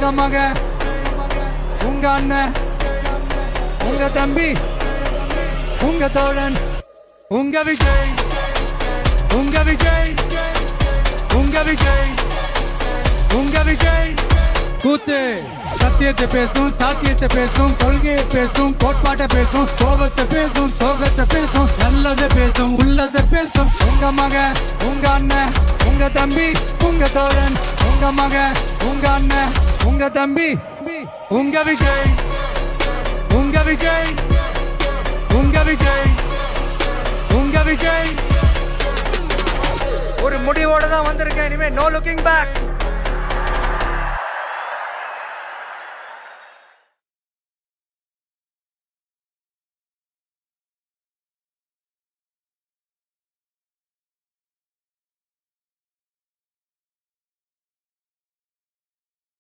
உங்க மக, உங்க அண்ணன், உங்க தம்பி, உங்க தோழன், உங்க விஜய், உங்க விஜய், உங்க விஜய், உங்க விஜய். கூத்து சத்தியத்தை பேசும், சாத்தியத்தை பேசும், கொள்கையை பேசும், கோட்பாட்டை பேசும், கோபத்தை பேசும், சோகத்தை பேசும், நல்லதை பேசும், உள்ளதை பேசும். உங்க மக, உங்க அண்ணன், உங்க தம்பி, உங்க தோழன், உங்க மக, உங்க அண்ணன், உங்க தம்பி, உங்க விஜய், உங்க விஜய், உங்க விஜய், உங்க விஜய். ஒரு முடிவோட தான் வந்திருக்கேன். இனிமே நோ லுக்கிங் பேக்.